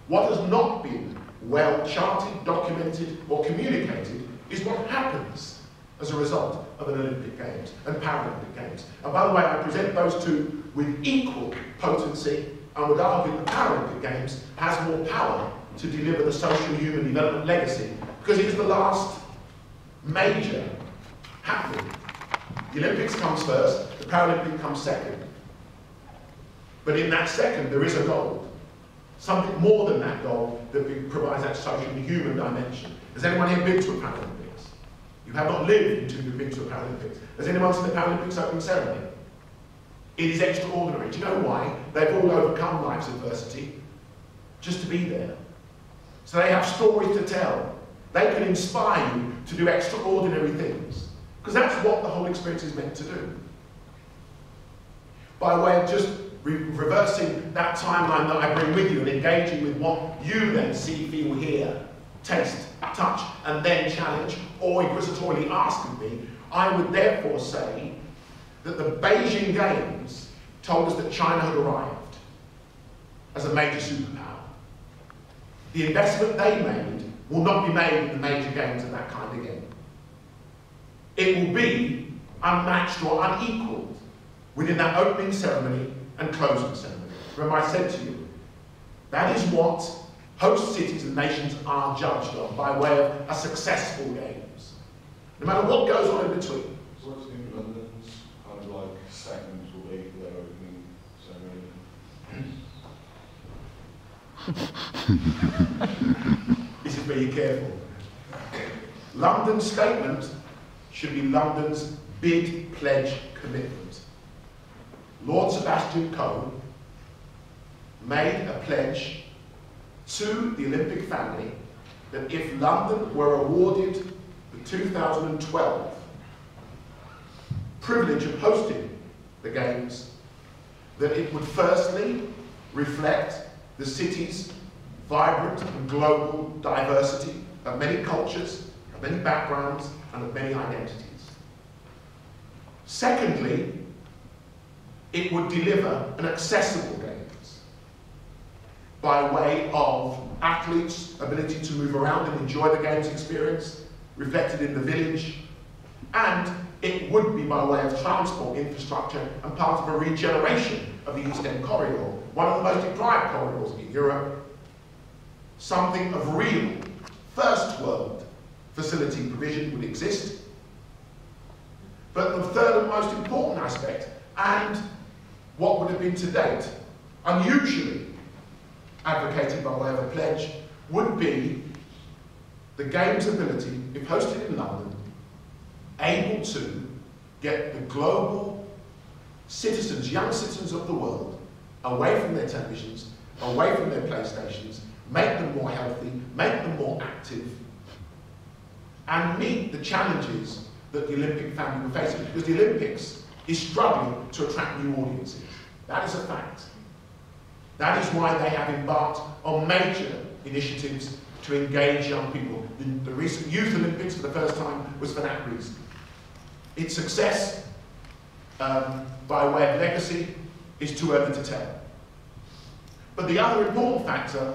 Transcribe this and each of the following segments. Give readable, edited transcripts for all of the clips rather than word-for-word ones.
What has not been well charted, documented, or communicated is what happens as a result of an Olympic Games and Paralympic Games. And by the way, I present those two with equal potency and would argue that the Paralympic Games has more power to deliver the social human development legacy because it is the last major happening. The Olympics comes first, the Paralympic comes second. But in that second, there is a goal. Something more than that goal that provides that social and human dimension. Has anyone here been to a Paralympics? You have not lived until you've been to a Paralympics. Has anyone seen the Paralympics opening ceremony? It is extraordinary. Do you know why? They've all overcome life's adversity just to be there. So they have stories to tell. They can inspire you to do extraordinary things. Because that's what the whole experience is meant to do. By way of just reversing that timeline that I bring with you and engaging with what you then see, feel, hear, taste, touch, and then challenge, or inquisitorily ask of me, I would therefore say that the Beijing Games told us that China had arrived as a major superpower. The investment they made will not be made in the major games of that kind again. It will be unmatched or unequalled within that opening ceremony and closing ceremony. Remember I said to you, that is what host cities and nations are judged on by way of a successful games. No matter what goes on in between. What do you think London's kind of like seconds will be for their opening ceremony? This is where you're careful. London's statement should be London's bid, pledge, commitment. Lord Sebastian Coe made a pledge to the Olympic family that if London were awarded the 2012 privilege of hosting the Games, that it would firstly reflect the city's vibrant and global diversity of many cultures, of many backgrounds, and of many identities. Secondly, it would deliver an accessible Games by way of athletes' ability to move around and enjoy the Games experience, reflected in the village, and it would be by way of transport infrastructure and part of a regeneration of the East End Corridor, one of the most deprived corridors in Europe, something of real first world facility provision would exist. But the third and most important aspect, and what would have been to date unusually advocated by way of a pledge, would be the Games ability, if hosted in London, able to get the global citizens, young citizens of the world, away from their televisions, away from their PlayStations, make them more healthy, make them more active, and meet the challenges that the Olympic family were facing, because the Olympics is struggling to attract new audiences. That is a fact. That is why they have embarked on major initiatives to engage young people. The recent Youth Olympics for the first time was for that reason. Its success, by way of legacy, is too early to tell. But the other important factor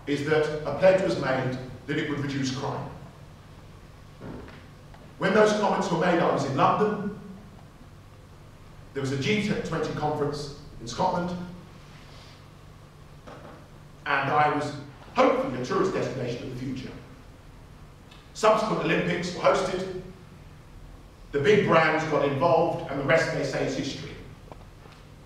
is that a pledge was made that it would reduce crime. When those comments were made, I was in London. There was a G20 conference in Scotland. And I was hopefully a tourist destination of the future. Subsequent Olympics were hosted. The big brands got involved, and the rest, they say, is history.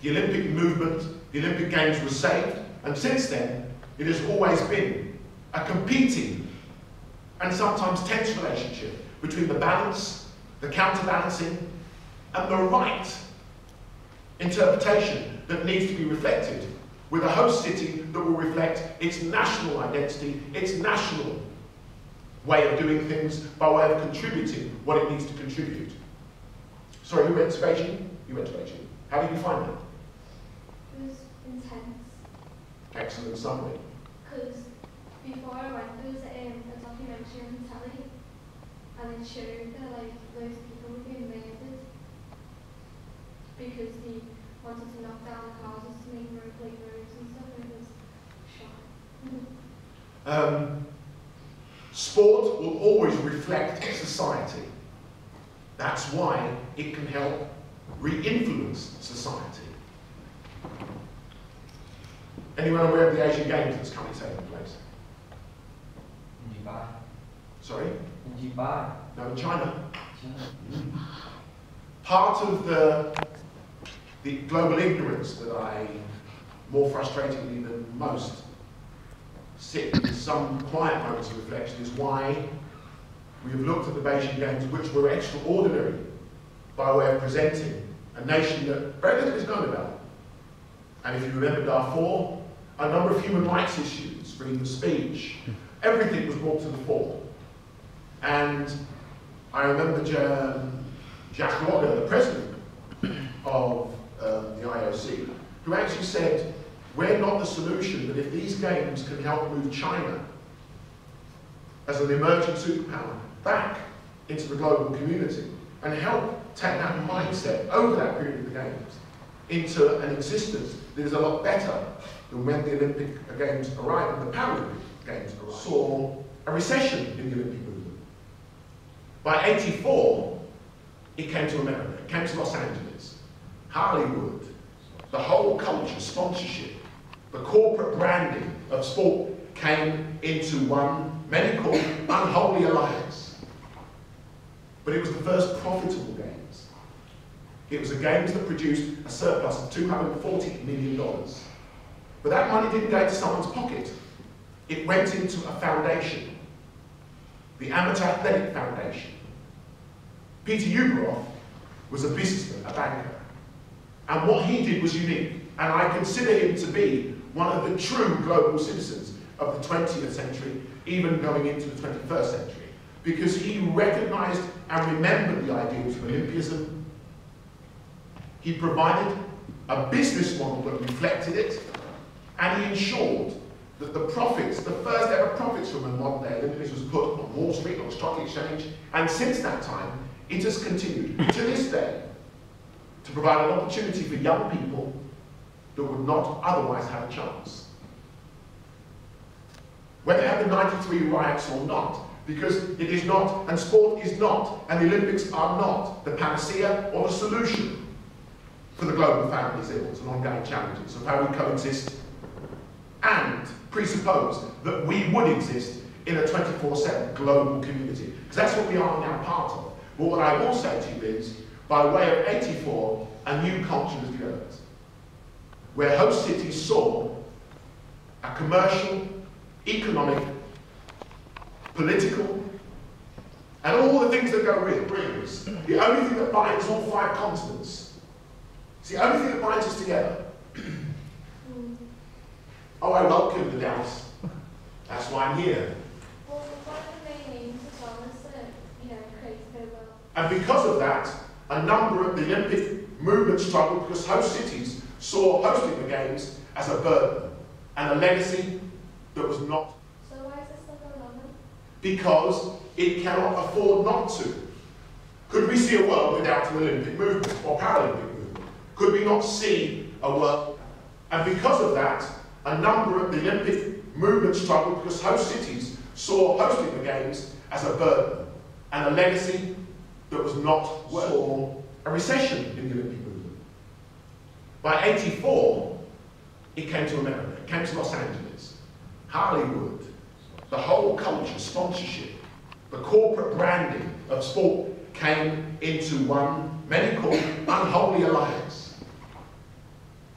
The Olympic movement, the Olympic Games was saved, and since then, it has always been a competing and sometimes tense relationship between the balance, the counterbalancing, and the right interpretation that needs to be reflected with a host city that will reflect its national identity, its national way of doing things by way of contributing what it needs to contribute. Sorry, who went to Beijing? You went to Beijing. How did you find it? It was intense. Excellent summary. Because before I went, there was a documentary on telly, and it showed that like loads of people were being murdered because they wanted to knock down the houses to make roads and stuff, and it was shocking. Sport will always reflect society. That's why it can help re-influence society. Anyone aware of the Asian Games that's currently taking place? In Dubai. Sorry? In Dubai. No, in China. China. Part of the global ignorance that I, more frustratingly than most, sit in some quiet moments of reflection is why we have looked at the Beijing Games, which were extraordinary by way of presenting a nation that very little is known about. And if you remember Darfur, a number of human rights issues, freedom of speech, everything was brought to the fore. And I remember Jacques Loger, the president of the IOC, who actually said, we're not the solution, but if these games can help move China as an emerging superpower back into the global community and help take that mindset over that period of the games into an existence that is a lot better than when the Olympic Games arrived and the Paralympic Games arrived, saw a recession in the Olympic movement. By '84, it came to America, it came to Los Angeles, Hollywood, the whole culture, sponsorship, the corporate branding of sport came into one, many call unholy alliance. But it was the first profitable games. It was the games that produced a surplus of $240 million. But that money didn't go into someone's pocket. It went into a foundation, the Amateur Athletic Foundation. Peter Ueberroth was a businessman, a banker. And what he did was unique. And I consider him to be one of the true global citizens of the 20th century, even going into the 21st century. Because he recognized and remembered the ideals of Olympianism. He provided a business model that reflected it, and he ensured that the profits, the first ever profits from a modern day Olympics was put on Wall Street, on the stock exchange, and since that time, it has continued to this day to provide an opportunity for young people that would not otherwise have a chance. Whether they have the '93 riots or not, because it is not, and sport is not, and the Olympics are not the panacea or the solution for the global family's ills and ongoing challenges of how we coexist and presuppose that we would exist in a 24/7 global community. Because that's what we are now part of. But what I will say to you is, by way of '84, a new culture was developed, where host cities saw a commercial, economic, political, and all the things that go with it brings. The only thing that binds all 5 continents. It's the only thing that binds us together. Oh, I welcome the Dallas. That's why I'm here. Well, one of the main aims as well is to, create a world. And because of that, a number of the Olympic movement struggled because host cities saw hosting the Games as a burden and a legacy that was not. So why is this still going on then? Because it cannot afford not to. Could we see a world without an Olympic movement or Paralympic movement? Could we not see a world? And because of that, a number of the Olympic movement struggled because host cities saw hosting the Games as a burden and a legacy that was not worth. Saw a recession in the Olympic movement. By '84, it came to America, it came to Los Angeles, Hollywood, the whole culture, sponsorship, the corporate branding of sport came into one, many call unholy alliance.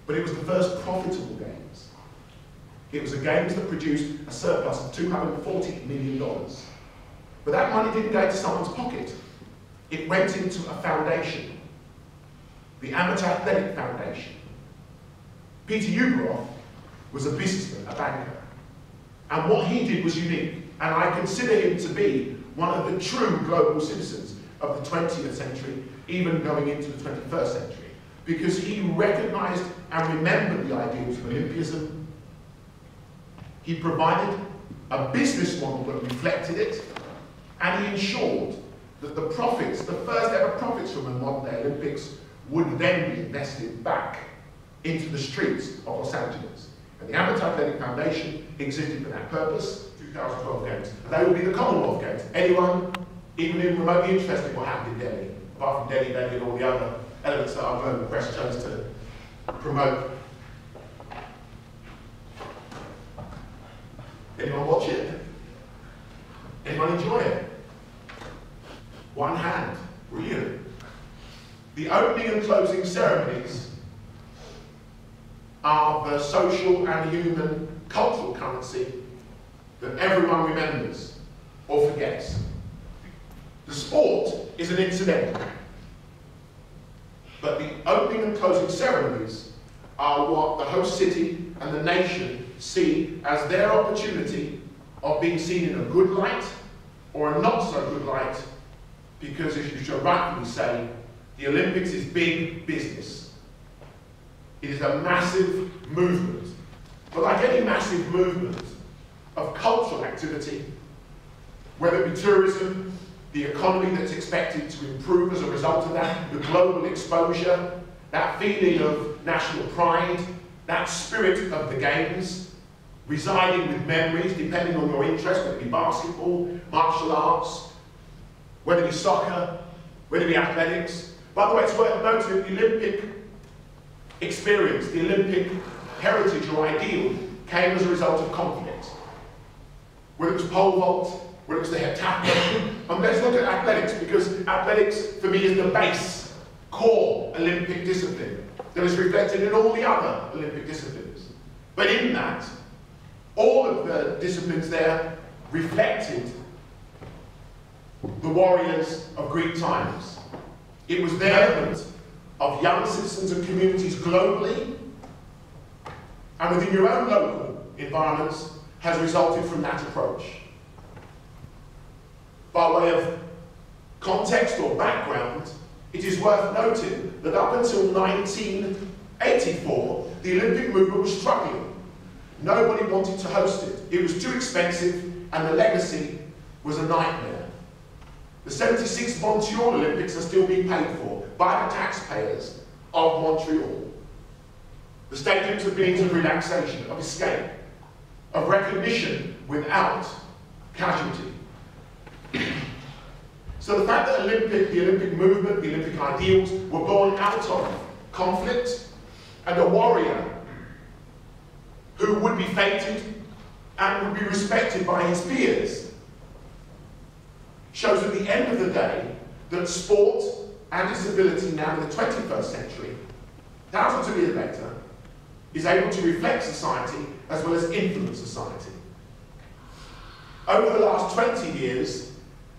But it was the first profitable Games. It was the Games that produced a surplus of $240 million. But that money didn't go into someone's pocket. It went into a foundation, the Amateur Athletic Foundation. Peter Ueberroth was a businessman, a banker. And what he did was unique. And I consider him to be one of the true global citizens of the 20th century, even going into the 21st century. Because he recognized and remembered the ideals of Olympianism. He provided a business model that reflected it, and he ensured that the profits, the first ever profits from a modern day Olympics, would then be invested back into the streets of Los Angeles. And the Amateur Athletic Foundation existed for that purpose. 2012 Games. And they will be the Commonwealth Games. Anyone, even remotely interested in what happened in Delhi, apart from Delhi Belly and all the other elements that our global press chose to promote. Anyone watch it? Anyone enjoy it? One hand. Brilliant. The opening and closing ceremonies are the social and human cultural currency that everyone remembers or forgets. The sport is an incidental, but the opening and closing ceremonies are what the host city and the nation see as their opportunity of being seen in a good light or a not so good light, because as you should rightfully say, the Olympics is big business. It is a massive movement, but like any massive movement of cultural activity, whether it be tourism, the economy that's expected to improve as a result of that, the global exposure, that feeling of national pride, that spirit of the games, residing with memories depending on your interest, whether it be basketball, martial arts, whether it be soccer, whether it be athletics. By the way, it's worth noting that the Olympic experience, the Olympic heritage or ideal, came as a result of conflict. Whether it was pole vault, whether it was the heptathlon. And let's look at athletics, because athletics, for me, is the base, core Olympic discipline that is reflected in all the other Olympic disciplines. But in that, all of the disciplines there reflected the warriors of Greek times. It was their element of young citizens and communities globally and within your own local environments has resulted from that approach. By way of context or background, it is worth noting that up until 1984, the Olympic movement was struggling. Nobody wanted to host it. It was too expensive and the legacy was a nightmare. The 76 Montreal Olympics are still being paid for by the taxpayers of Montreal. The stadiums have been of relaxation, of escape, of recognition without casualty. So the fact that the Olympic movement, the Olympic ideals were born out of conflict and a warrior who would be feted and would be respected by his peers shows at the end of the day that sport and its ability now in the 21st century, thousands of years later, is able to reflect society as well as influence society. Over the last 20 years,